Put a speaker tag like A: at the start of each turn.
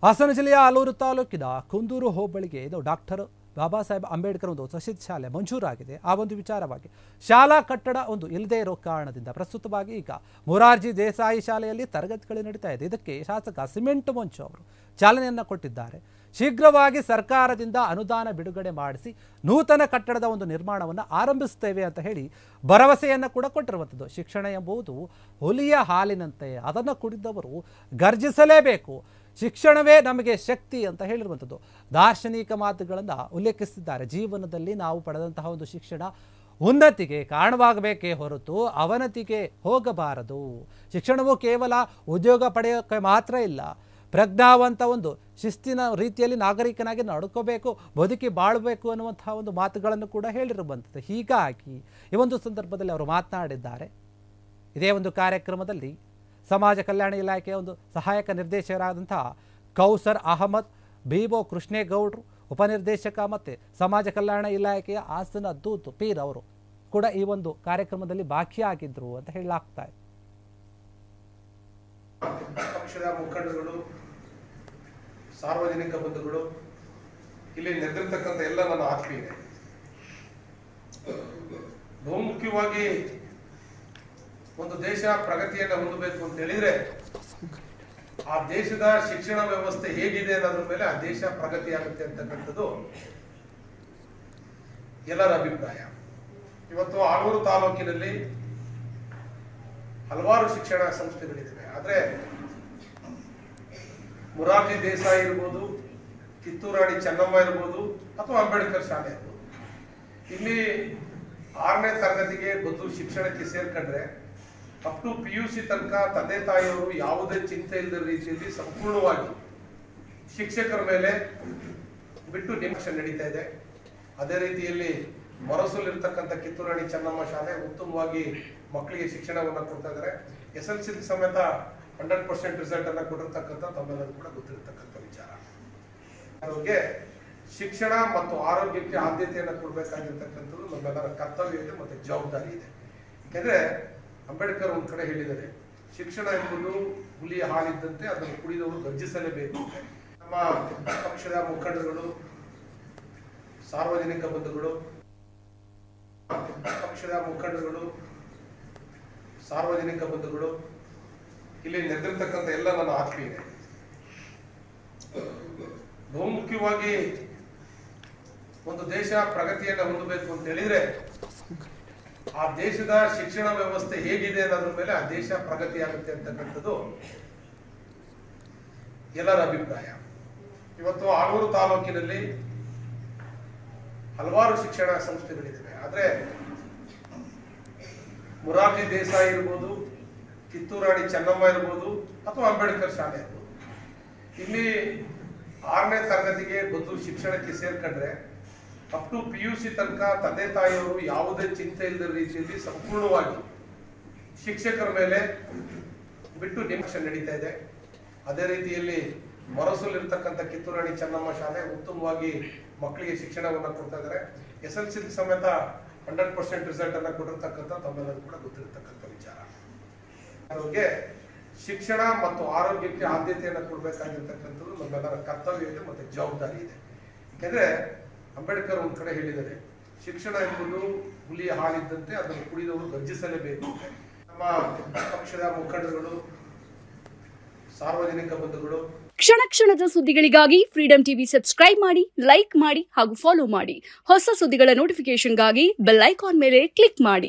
A: ಹಾಸನ ಜಿಲ್ಲೆಯ ಆಲೂರು ತಾಲೂಕಿನ ಕುಂದೂರು ಹೋಬಳಿಗೆ ಡಾಕ್ಟರ್ ಬಾಬಾ ಸಾಹೇಬ್ ಅಂಬೇಡ್ಕರ್ ಒಂದು ವಸತಿ ಶಾಲೆ ಮಂಜೂರಾಗಿದೆ. ಆ ಒಂದು ವಿಚಾರವಾಗಿ ಶಾಲಾ ಕಟ್ಟಡ ಒಂದು ಇಲ್ಲದೇ ಇರೋ ಕಾರಣದಿಂದ ಪ್ರಸ್ತುತವಾಗಿ ಈಗ ಮೊರಾರ್ಜಿ ದೇಸಾಯಿ ಶಾಲೆಯಲ್ಲಿ ತರಗತಿಗಳು ನಡೀತಾ ಇದೆ. ಇದಕ್ಕೆ ಶಾಸಕ ಸಿಮೆಂಟ್ ಮಂಚು ಅವರು ಚಾಲನೆಯನ್ನು ಕೊಟ್ಟಿದ್ದಾರೆ. ಶೀಘ್ರವಾಗಿ ಸರ್ಕಾರದಿಂದ ಅನುದಾನ ಬಿಡುಗಡೆ ಮಾಡಿಸಿ ನೂತನ ಕಟ್ಟಡದ ಒಂದು ನಿರ್ಮಾಣವನ್ನು ಆರಂಭಿಸುತ್ತೇವೆ ಅಂತ ಹೇಳಿ ಭರವಸೆಯನ್ನು ಕೂಡ ಕೊಟ್ಟಿರುವಂಥದ್ದು. ಶಿಕ್ಷಣ ಎಂಬುದು ಹುಲಿಯ ಹಾಲಿನಂತೆ, ಅದನ್ನು ಕುಡಿದವರು ಗರ್ಜಿಸಲೇಬೇಕು. ಶಿಕ್ಷಣವೇ ನಮಗೆ ಶಕ್ತಿ ಅಂತ ಹೇಳಿರುವಂಥದ್ದು ದಾರ್ಶನಿಕ ಮಾತುಗಳನ್ನು ಉಲ್ಲೇಖಿಸಿದ್ದಾರೆ. ಜೀವನದಲ್ಲಿ ನಾವು ಪಡೆದಂತಹ ಒಂದು ಶಿಕ್ಷಣ ಉನ್ನತಿಗೆ ಕಾರಣವಾಗಬೇಕೇ ಹೊರತು ಅವನತಿಗೆ ಹೋಗಬಾರದು. ಶಿಕ್ಷಣವು ಕೇವಲ ಉದ್ಯೋಗ ಪಡೆಯೋಕ್ಕೆ ಮಾತ್ರ ಇಲ್ಲ, ಪ್ರಜ್ಞಾವಂತ ಒಂದು ಶಿಸ್ತಿನ ರೀತಿಯಲ್ಲಿ ನಾಗರಿಕನಾಗಿ ನಡ್ಕೋಬೇಕು, ಬದುಕಿ ಬಾಳಬೇಕು ಅನ್ನುವಂತಹ ಒಂದು ಮಾತುಗಳನ್ನು ಕೂಡ ಹೇಳಿರುವಂಥದ್ದು. ಹೀಗಾಗಿ ಈ ಒಂದು ಸಂದರ್ಭದಲ್ಲಿ ಅವರು ಮಾತನಾಡಿದ್ದಾರೆ. ಇದೇ ಒಂದು ಕಾರ್ಯಕ್ರಮದಲ್ಲಿ ಸಮಾಜ ಕಲ್ಯಾಣ ಇಲಾಖೆಯ ಒಂದು ಸಹಾಯಕ ನಿರ್ದೇಶಕರಾದಂತಹ ಕೌಸರ್ ಅಹಮದ್, ಬಿಒ ಕೃಷ್ಣೇಗೌಡರು, ಉಪನಿರ್ದೇಶಕ ಮತ್ತು ಸಮಾಜ ಕಲ್ಯಾಣ ಇಲಾಖೆಯ ಹಾಸನ ದೂತ್ ಪೀರ್ ಅವರು ಕೂಡ ಈ ಒಂದು ಕಾರ್ಯಕ್ರಮದಲ್ಲಿ ಭಾಗಿಯಾಗಿದ್ರು ಅಂತ ಹೇಳಲಾಗ್ತಾ ಇದೆ.
B: ಪಕ್ಷದ ಮುಖಂಡರುಗಳು, ಸಾರ್ವಜನಿಕ ಬಂಧುಗಳು, ಇಲ್ಲಿ ನೆರೆದಿರ್ತಕ್ಕಂಥ ಎಲ್ಲ ನನ್ನ ಆತ್ಮೀಯರೇ, ಬಹುಮುಖ್ಯವಾಗಿ ಒಂದು ದೇಶ ಪ್ರಗತಿಯನ್ನು ಹೊಂದಬೇಕು ಅಂತ ಹೇಳಿದ್ರೆ ಆ ದೇಶದ ಶಿಕ್ಷಣ ವ್ಯವಸ್ಥೆ ಹೇಗಿದೆ ಅನ್ನೋದ್ರ ಮೇಲೆ ಆ ದೇಶ ಪ್ರಗತಿ ಆಗುತ್ತೆ ಅಂತಕ್ಕಂಥದ್ದು ಎಲ್ಲರ ಅಭಿಪ್ರಾಯ. ಇವತ್ತು ಆಲೂರು ತಾಲೂಕಿನಲ್ಲಿ ಹಲವಾರು ಶಿಕ್ಷಣ ಸಂಸ್ಥೆಗಳಿವೆ. ಆದ್ರೆ ಮೊರಾರ್ಜಿ ದೇಸಾಯಿ ಇರ್ಬೋದು, ಕಿತ್ತೂರು ರಾಣಿ ಚೆನ್ನಮ್ಮ ಇರ್ಬೋದು, ಅಥವಾ ಅಂಬೇಡ್ಕರ್ ಶಾಲೆ ಇರ್ಬೋದು, ಇಲ್ಲಿ 6ನೇ ತರಗತಿಗೆ ಬಂದು ಶಿಕ್ಷಣಕ್ಕೆ ಸೇರ್ಕೊಂಡ್ರೆ ಅಪ್ ಟು PUC ತನಕ ತಂದೆ ತಾಯಿಯವರು ಯಾವುದೇ ಚಿಂತೆ ಇಲ್ಲದ ರೀತಿಯಲ್ಲಿ ಸಂಪೂರ್ಣವಾಗಿ ಶಿಕ್ಷಕರ ಮೇಲೆ ಬಿಟ್ಟು ನೇಮಕ ನಡೀತಾ ಇದೆ. ಅದೇ ರೀತಿಯಲ್ಲಿ ಮೊರಸೂಲಿರ್ತಕ್ಕಂಥ ಕಿತ್ತೂರು ರಾಣಿ ಚೆನ್ನಮ್ಮ ಶಾಲೆ ಉತ್ತಮವಾಗಿ ಮಕ್ಕಳಿಗೆ ಶಿಕ್ಷಣವನ್ನು ಕೊಡ್ತಾ ಇದ್ದಾರೆ. SSLC ಸಮೇತ 100% ರಿಸಲ್ಟ್ ಅನ್ನ ಕೊಟ್ಟಿರ್ತಕ್ಕಂಥ ತಮ್ಮೆಲ್ಲರೂ ಕೂಡ ಗೊತ್ತಿರತಕ್ಕಂಥ ವಿಚಾರ. ಅವ್ರಿಗೆ ಶಿಕ್ಷಣ ಮತ್ತು ಆರೋಗ್ಯಕ್ಕೆ ಆದ್ಯತೆಯನ್ನು ಕೊಡಬೇಕಾಗಿರ್ತಕ್ಕಂಥದ್ದು ನಮ್ಮೆಲ್ಲರ ಕರ್ತವ್ಯ ಇದೆ ಮತ್ತು ಜವಾಬ್ದಾರಿ ಇದೆ. ಯಾಕೆಂದ್ರೆ ಅಂಬೇಡ್ಕರ್ ಒಂದ್ ಕಡೆ ಹೇಳಿದ್ದಾರೆ, ಶಿಕ್ಷಣ ಎಂಬುದು ಹುಲಿಯ ಹಾಲಿದ್ದಂತೆ, ಅದನ್ನು ಕುಡಿದವರು ಗರ್ಜಿಸಲೇಬೇಕು. ನಮ್ಮ ಪಕ್ಷದ ಮುಖಂಡರುಗಳು, ಸಾರ್ವಜನಿಕ ಬಂಧುಗಳು, ಇಲ್ಲಿ ನೆರೆದಿರ್ತಕ್ಕಂಥ ಎಲ್ಲ ನನ್ನ ಆತ್ಮೀಯರೇ, ಬಹುಮುಖ್ಯವಾಗಿ ಒಂದು ದೇಶ ಪ್ರಗತಿಯನ್ನು ಹೊಂದಬೇಕು ಅಂತ ಹೇಳಿದ್ರೆ ಆ ದೇಶದ ಶಿಕ್ಷಣ ವ್ಯವಸ್ಥೆ ಹೇಗಿದೆ ಅನ್ನೋದ್ರ ಮೇಲೆ ಆ ದೇಶ ಪ್ರಗತಿ ಆಗುತ್ತೆ ಅಂತಕ್ಕಂಥದ್ದು ಎಲ್ಲರ ಅಭಿಪ್ರಾಯ. ಇವತ್ತು ಆಲೂರು ತಾಲೂಕಿನಲ್ಲಿ ಹಲವಾರು ಶಿಕ್ಷಣ ಸಂಸ್ಥೆಗಳಿವೆ. ಆದ್ರೆ ಮೊರಾರ್ಜಿ ದೇಸಾಯಿ ಇರ್ಬೋದು, ಕಿತ್ತೂರು ರಾಣಿ ಚೆನ್ನಮ್ಮ ಇರ್ಬೋದು, ಅಥವಾ ಅಂಬೇಡ್ಕರ್ ಶಾಲೆ ಇರ್ಬೋದು, ಇಲ್ಲಿ 6ನೇ ತರಗತಿಗೆ ಬಂದು ಶಿಕ್ಷಣಕ್ಕೆ ಸೇರ್ಕೊಂಡ್ರೆ ಅಪ್ ಟು PUC ತನಕ ತಂದೆ ತಾಯಿಯವರು ಯಾವುದೇ ಚಿಂತೆ ಇಲ್ಲದ ರೀತಿಯಲ್ಲಿ ಸಂಪೂರ್ಣವಾಗಿ ಶಿಕ್ಷಕರ ಮೇಲೆ ಬಿಟ್ಟು ನೇಮಕ ನಡೀತಾ ಇದೆ. ಅದೇ ರೀತಿಯಲ್ಲಿ ಮೊರಸೂಲಿರ್ತಕ್ಕಂಥ ಕಿತ್ತೂರು ರಾಣಿ ಚೆನ್ನಮ್ಮ ಶಾಲೆ ಉತ್ತಮವಾಗಿ ಮಕ್ಕಳಿಗೆ ಶಿಕ್ಷಣವನ್ನು ಕೊಡ್ತಾ ಇದ್ದಾರೆ. SSLC ಸಮೇತ 100% ರಿಸಲ್ಟ್ ಅನ್ನ ಕೊಟ್ಟಿರ್ತಕ್ಕಂಥ ತಮ್ಮೆಲ್ಲರೂ ಕೂಡ ಗೊತ್ತಿರತಕ್ಕಂಥ ವಿಚಾರ. ಅವ್ರಿಗೆ ಶಿಕ್ಷಣ ಮತ್ತು ಆರೋಗ್ಯಕ್ಕೆ ಆದ್ಯತೆಯನ್ನು ಕೊಡಬೇಕಾಗಿರ್ತಕ್ಕಂಥದ್ದು ನಮ್ಮೆಲ್ಲರ ಕರ್ತವ್ಯ ಇದೆ ಮತ್ತು ಜವಾಬ್ದಾರಿ ಇದೆ. ಯಾಕೆಂದ್ರೆ ಅಂಬೇಡ್ಕರ್ ಒಂದ್ ಕಡೆ ಹೇಳಿದ್ದಾರೆ, ಶಿಕ್ಷಣ ಎಂಬುದು ಹುಲಿಯ ಹಾಲಿದ್ದಂತೆ, ಅದನ್ನು ಕುಡಿದವರು ಗರ್ಜಿಸಲೇಬೇಕು. ನಮ್ಮ ಪಕ್ಷದ ಮುಖಂಡರುಗಳು, ಸಾರ್ವಜನಿಕ ಬಂಧುಗಳು,
C: ಕ್ಷಣ ಕ್ಷಣದ ಸುದ್ದಿಗಳಿಗಾಗಿ ಫ್ರೀಡಂ ಟಿವಿ ಸಬ್ಸ್ಕ್ರೈಬ್ ಮಾಡಿ, ಲೈಕ್ ಮಾಡಿ ಹಾಗೂ ಫಾಲೋ ಮಾಡಿ. ಹೊಸ ಸುದ್ದಿಗಳ ನೋಟಿಫಿಕೇಶನ್ಗಾಗಿ ಬೆಲ್ ಐಕಾನ್ ಮೇಲೆ ಕ್ಲಿಕ್ ಮಾಡಿ.